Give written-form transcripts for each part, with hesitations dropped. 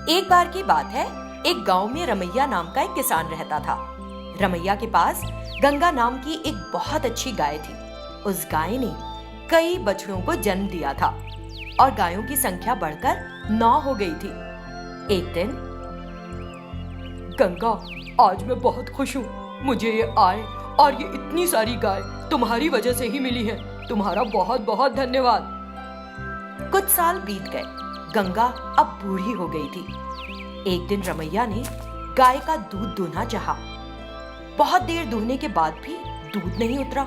एक बार की बात है, एक गांव में रमैया नाम का एक किसान रहता था। रमैया के पास गंगा नाम की एक बहुत अच्छी गाय थी। उस गाय ने कई बछड़ों को जन्म दिया था और गायों की संख्या बढ़कर 9 हो गई थी। एक दिन, गंगा, आज मैं बहुत खुश हूँ। मुझे ये आय और ये इतनी सारी गाय तुम्हारी वजह से ही मिली है। तुम्हारा बहुत बहुत धन्यवाद। कुछ साल बीत गए। गंगा अब बूढ़ी हो गई थी। एक दिन रमैया ने गाय का दूध दूहना चाहा। बहुत देर दूहने के बाद भी दूध नहीं उतरा।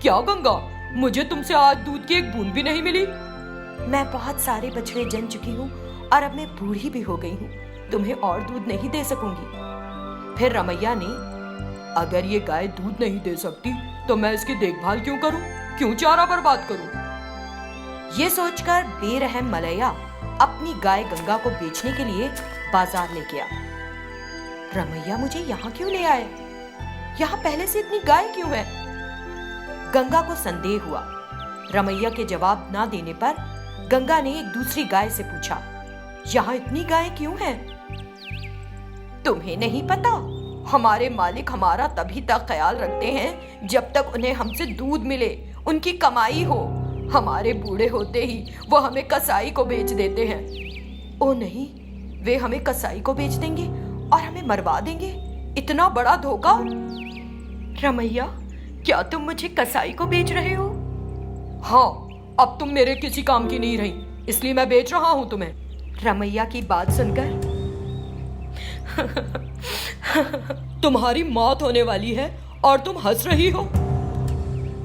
क्या गंगा, मुझे तुमसे आज दूध की एक बूंद भी नहीं मिली? मैं बहुत सारे बछड़े जन चुकी हूँ और अब मैं बूढ़ी भी हो गई हूँ। तुम्हें और दूध नहीं दे सकूंगी। फिर रमैया ने, अगर ये गाय दूध नहीं दे सकती तो मैं इसकी देखभाल क्यों करूं? क्यों चारा बर्बाद करूं? ये सोचकर बेरहम मलैया अपनी गाय गंगा को बेचने के लिए बाजार ले गया। रमैया मुझे यहाँ क्यों ले आए? यहाँ पहले से इतनी गाय क्यों है? गंगा को संदेह हुआ। रमैया के जवाब ना देने पर गंगा ने एक दूसरी गाय से पूछा, यहाँ इतनी गाय क्यों हैं? तुम्हें नहीं पता, हमारे मालिक हमारा तभी तक ख्याल रखते हैं जब तक उन्हें हमसे दूध मिले, उनकी कमाई हो। हमारे बूढ़े होते ही वो हमें कसाई को बेच देते हैं। ओ नहीं, वे हमें कसाई को बेच देंगे और हमें मरवा देंगे। इतना बड़ा धोखा! रमैया, क्या तुम मुझे कसाई को बेच रहे हो? हाँ, अब तुम मेरे किसी काम की नहीं रही, इसलिए मैं बेच रहा हूं तुम्हें। रमैया की बात सुनकर तुम्हारी मौत होने वाली है और तुम हंस रही हो।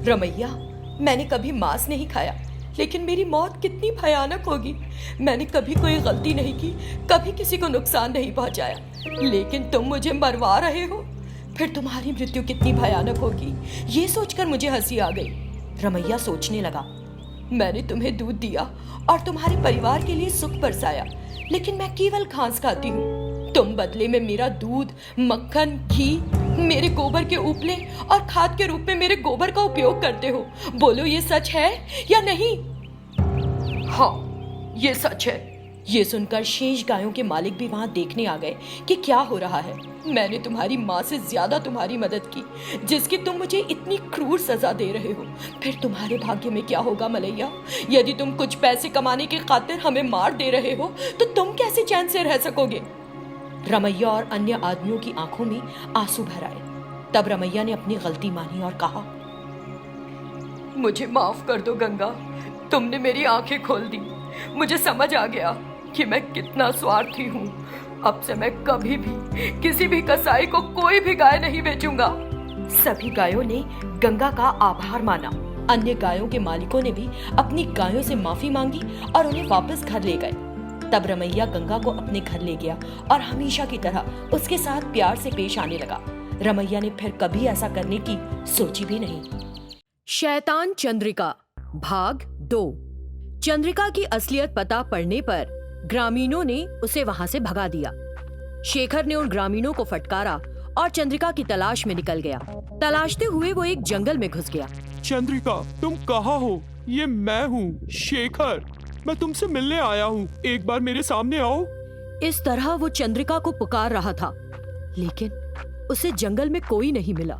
रमैया, मैंने कभी मांस नहीं खाया, लेकिन मेरी मौत कितनी भयानक होगी। मैंने कभी कोई गलती नहीं की, कभी किसी को नुकसान नहीं पहुंचाया, लेकिन तुम मुझे मरवा रहे हो। फिर तुम्हारी मृत्यु कितनी भयानक होगी, ये सोचकर मुझे हंसी आ गई। रमैया सोचने लगा, मैंने तुम्हें दूध दिया और तुम्हारे परिवार के लिए सुख बरसाया, लेकिन मैं केवल घास खाती हूँ। तुम बदले में मेरा दूध, मक्खन, घी, मेरे गोबर के उपले और खाद के रूप में मेरे गोबर का उपयोग करते हो। बोलो, ये सच है या नहीं? हाँ, ये सच है। ये सुनकर शेष गायों के मालिक भी वहां देखने आ गए कि क्या हो रहा है। मैंने तुम्हारी माँ से ज्यादा तुम्हारी मदद की, जिसकी तुम मुझे इतनी क्रूर सजा दे रहे हो। फिर तुम्हारे भाग्य में क्या होगा मलैया? यदि तुम कुछ पैसे कमाने की खातिर हमें मार दे रहे हो तो तुम कैसे चैन से रह सकोगे? रमैया और अन्य आदमियों की आंखों में आंसू भर आए। तब रमैया ने अपनी गलती मानी और कहा, मुझे माफ कर दो गंगा, तुमने मेरी आंखें खोल दी। मुझे समझ आ गया कि मैं कितना स्वार्थी हूँ। अब से मैं कभी भी किसी भी कसाई को कोई भी गाय नहीं बेचूंगा। सभी गायों ने गंगा का आभार माना। अन्य गायों के मालिकों ने भी अपनी गायों से माफी मांगी और उन्हें वापस घर ले गए। तब रमैया गंगा को अपने घर ले गया और हमेशा की तरह उसके साथ प्यार से पेश आने लगा। रमैया ने फिर कभी ऐसा करने की सोची भी नहीं। शैतान चंद्रिका भाग 2। चंद्रिका की असलियत पता पड़ने पर ग्रामीणों ने उसे वहां से भगा दिया। शेखर ने उन ग्रामीणों को फटकारा और चंद्रिका की तलाश में निकल गया। तलाशते हुए वो एक जंगल में घुस गया। चंद्रिका, तुम कहाँ हो? ये मैं हूँ, शेखर। मैं तुमसे मिलने आया हूँ, एक बार मेरे सामने आओ। इस तरह वो चंद्रिका को पुकार रहा था, लेकिन उसे जंगल में कोई नहीं मिला।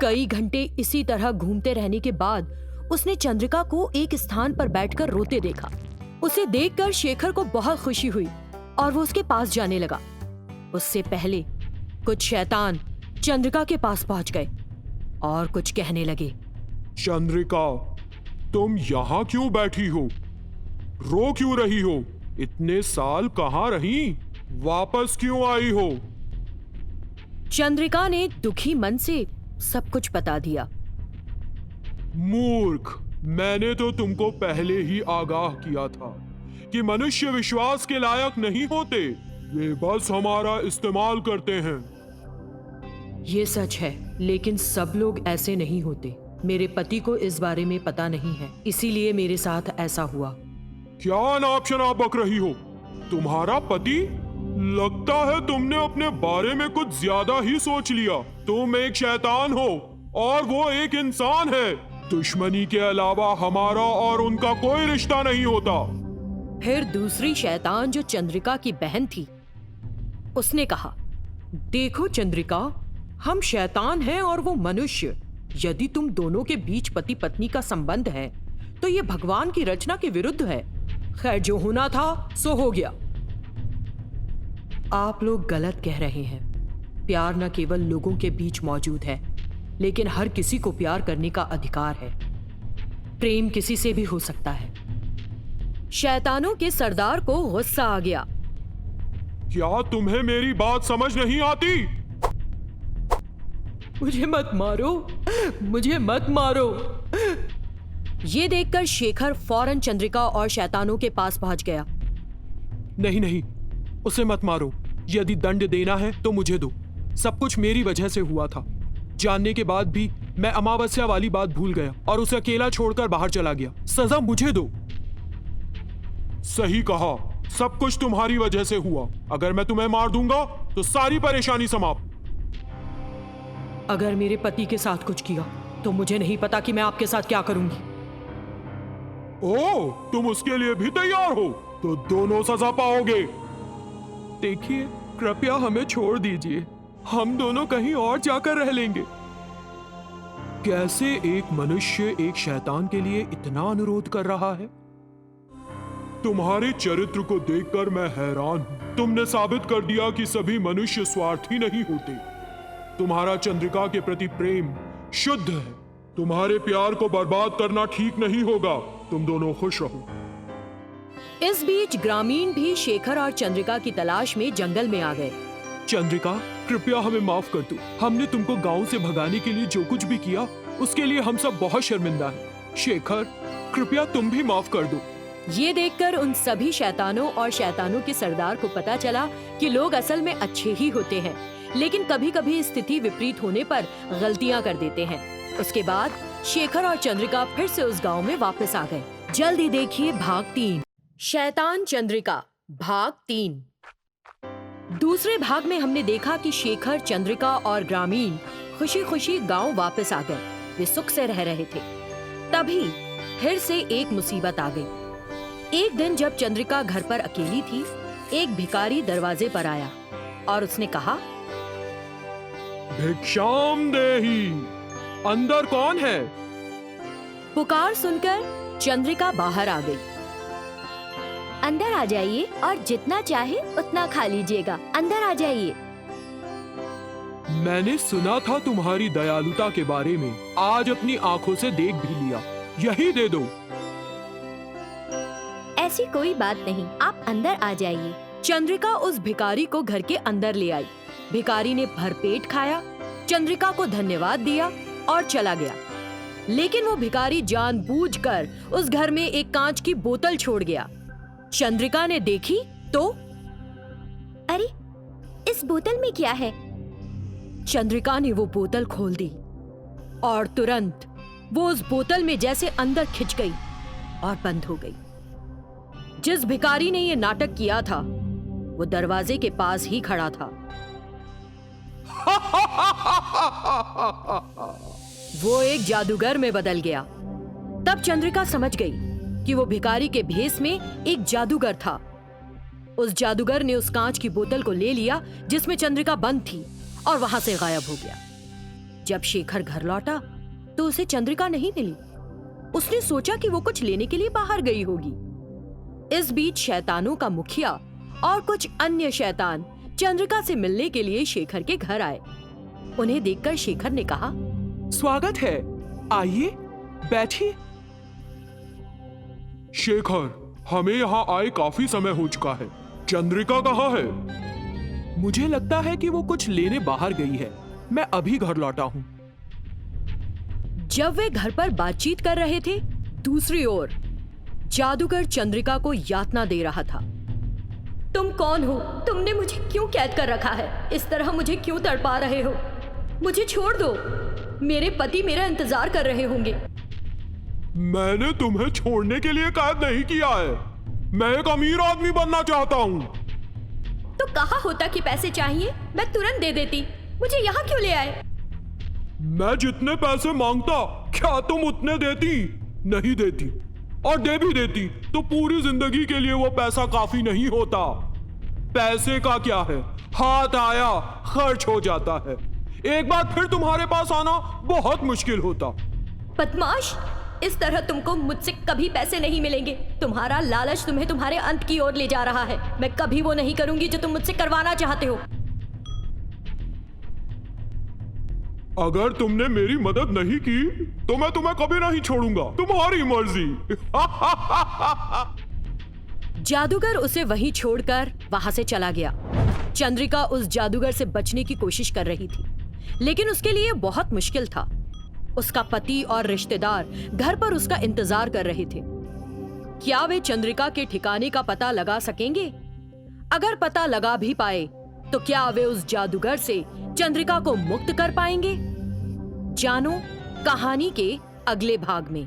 कई घंटे इसी तरह घूमते रहने के बाद उसने चंद्रिका को एक स्थान पर बैठकर रोते देखा। उसे देखकर शेखर को बहुत खुशी हुई और वो उसके पास जाने लगा। उससे पहले कुछ शैतान चंद्रिका के पास पहुंच गए और कुछ कहने लगे। चंद्रिका, तुम यहाँ क्यों बैठी हो? रो क्यों रही हो? इतने साल कहाँ रही? वापस क्यों आई हो? चंद्रिका ने दुखी मन से सब कुछ बता दिया। मूर्ख, मैंने तो तुमको पहले ही आगाह किया था कि मनुष्य विश्वास के लायक नहीं होते। वे बस हमारा इस्तेमाल करते हैं। ये सच है, लेकिन सब लोग ऐसे नहीं होते। मेरे पति को इस बारे में पता नहीं है, इसीलिए मेरे साथ ऐसा हुआ। क्या नाप शनाप बक रही हो? तुम्हारा पति? लगता है तुमने अपने बारे में कुछ ज्यादा ही सोच लिया। तुम एक शैतान हो और वो एक इंसान है। दुश्मनी के अलावा हमारा और उनका कोई रिश्ता नहीं होता। फिर दूसरी शैतान जो चंद्रिका की बहन थी, उसने कहा, देखो चंद्रिका, हम शैतान हैं और वो मनुष्य। यदि तुम दोनों के बीच पति पत्नी का संबंध है तो ये भगवान की रचना के विरुद्ध है। खैर, जो होना था सो हो गया। आप लोग गलत कह रहे हैं। प्यार न केवल लोगों के बीच मौजूद है, लेकिन हर किसी को प्यार करने का अधिकार है। प्रेम किसी से भी हो सकता है। शैतानों के सरदार को गुस्सा आ गया। क्या तुम्हें मेरी बात समझ नहीं आती? मुझे मत मारो, मुझे मत मारो। ये देखकर शेखर फौरन चंद्रिका और शैतानों के पास पहुंच गया। नहीं नहीं, उसे मत मारो। यदि दंड देना है तो मुझे दो। सब कुछ मेरी वजह से हुआ था। जानने के बाद भी मैं अमावस्या वाली बात भूल गया और उसे अकेला छोड़कर बाहर चला गया। सजा मुझे दो। सही कहा, सब कुछ तुम्हारी वजह से हुआ। अगर मैं तुम्हें मार दूंगा तो सारी परेशानी समाप्त। अगर मेरे पति के साथ कुछ किया तो मुझे नहीं पता कि मैं आपके साथ क्या करूंगी। ओह, तुम उसके लिए भी तैयार हो? तो दोनों सजा पाओगे। देखिए, कृपया हमें छोड़ दीजिए। हम दोनों कहीं और जाकर रह लेंगे। कैसे एक मनुष्य एक शैतान के लिए इतना अनुरोध कर रहा है? तुम्हारे चरित्र को देखकर मैं हैरान हूं। तुमने साबित कर दिया कि सभी मनुष्य स्वार्थी नहीं होते। तुम्हारा चंद्रिका के प्रति प्रेम शुद्ध है। तुम्हारे प्यार को बर्बाद करना ठीक नहीं होगा। तुम दोनों खुश रहो। इस बीच ग्रामीण भी शेखर और चंद्रिका की तलाश में जंगल में आ गए। चंद्रिका, कृपया हमें माफ कर दो। हमने तुमको गांव से भगाने के लिए जो कुछ भी किया उसके लिए हम सब बहुत शर्मिंदा हैं। शेखर, कृपया तुम भी माफ कर दो। ये देखकर उन सभी शैतानों और शैतानों के सरदार को पता चला कि लोग असल में अच्छे ही होते हैं, लेकिन कभी कभी स्थिति विपरीत होने पर गलतियां कर देते हैं। उसके बाद शेखर और चंद्रिका फिर से उस गांव में वापस आ गए। जल्दी देखिए भाग 3, शैतान चंद्रिका भाग 3। दूसरे भाग में हमने देखा कि शेखर, चंद्रिका और ग्रामीण खुशी खुशी गांव वापस आ गए। वे सुख से रह रहे थे। तभी फिर से एक मुसीबत आ गई। एक दिन जब चंद्रिका घर पर अकेली थी, एक भिखारी दरवाजे पर आया और उसने कहा, भिक्षाम देहि। अंदर कौन है? पुकार सुनकर चंद्रिका बाहर आ गई। अंदर आ जाइए और जितना चाहे उतना खा लीजिएगा। अंदर आ जाइए। मैंने सुना था तुम्हारी दयालुता के बारे में। आज अपनी आंखों से देख भी लिया। यही दे दो। ऐसी कोई बात नहीं, आप अंदर आ जाइए। चंद्रिका उस भिखारी को घर के अंदर ले आई। भिखारी ने भरपेट खाया, चंद्रिका को धन्यवाद दिया और चला गया। लेकिन वो भिखारी जानबूझकर उस घर में एक कांच की बोतल छोड़ गया। चंद्रिका ने देखी तो अरे, इस बोतल में क्या है? चंद्रिका ने वो बोतल खोल दी और तुरंत वो उस बोतल में जैसे अंदर खिंच गई और बंद हो गई। जिस भिखारी ने ये नाटक किया था वो दरवाजे के पास ही खड़ा था। वो एक जादूगर में बदल गया। तब चंद्रिका समझ गई कि वो भिखारी के भेष में एक जादूगर था। उस जादूगर ने उस कांच की बोतल को ले लिया जिसमें चंद्रिका बंद थी और वहां से गायब हो गया। जब शेखर घर लौटा तो उसे चंद्रिका नहीं मिली। उसने सोचा कि वो कुछ लेने के लिए बाहर गई होगी। इस बीच शैतानों का मुखिया और कुछ अन्य शैतान चंद्रिका से मिलने के लिए शेखर के घर आए। उन्हें देखकर शेखर ने कहा, स्वागत है, आइए बैठिए। शेखर, हमें यहाँ आए काफी समय हो चुका है। चंद्रिका कहाँ है? मुझे लगता है कि वो कुछ लेने बाहर गई है। मैं अभी घर लौटा हूँ। जब वे घर पर बातचीत कर रहे थे, दूसरी ओर जादूगर चंद्रिका को यातना दे रहा था। तुम कौन हो? तुमने मुझे क्यों कैद कर रखा है? इस तरह मुझे क्यों तड़पा रहे हो? मुझे छोड़ दो। मेरे पति मेरा इंतजार कर रहे होंगे। मैंने तुम्हें छोड़ने के लिए कैद नहीं किया है। मैं एक अमीर आदमी बनना चाहता हूँ। तो कहा होता कि पैसे चाहिए, मैं तुरंत दे देती। मुझे यहाँ क्यों ले आए? मैं जितने पैसे मांगता क्या तुम उतने देती? नहीं देती। और दे भी देती तो पूरी जिंदगी के लिए वो पैसा काफी नहीं होता। पैसे का क्या है, हाथ आया खर्च हो जाता है, एक बार फिर तुम्हारे पास आना बहुत मुश्किल होता। बदमाश, इस तरह तुमको मुझसे कभी पैसे नहीं मिलेंगे। तुम्हारा लालच तुम्हें तुम्हारे अंत की ओर ले जा रहा है। मैं कभी वो नहीं करूंगी जो तुम मुझसे करवाना चाहते हो। अगर तुमने मेरी मदद नहीं की तो मैं तुम्हें कभी नहीं छोड़ूंगा, तुम्हारी मर्जी। जादूगर उसे वहीं छोड़कर वहां से चला गया। चंद्रिका उस जादूगर से बचने की कोशिश कर रही थी, लेकिन उसके लिए बहुत मुश्किल था। उसका पति और रिश्तेदार घर पर उसका इंतजार कर रहे थे। क्या वे चंद्रिका के ठिकाने का पता लगा सकेंगे? अगर पता लगा भी पाए तो क्या वे उस जादूगर से चंद्रिका को मुक्त कर पाएंगे? जानो कहानी के अगले भाग में।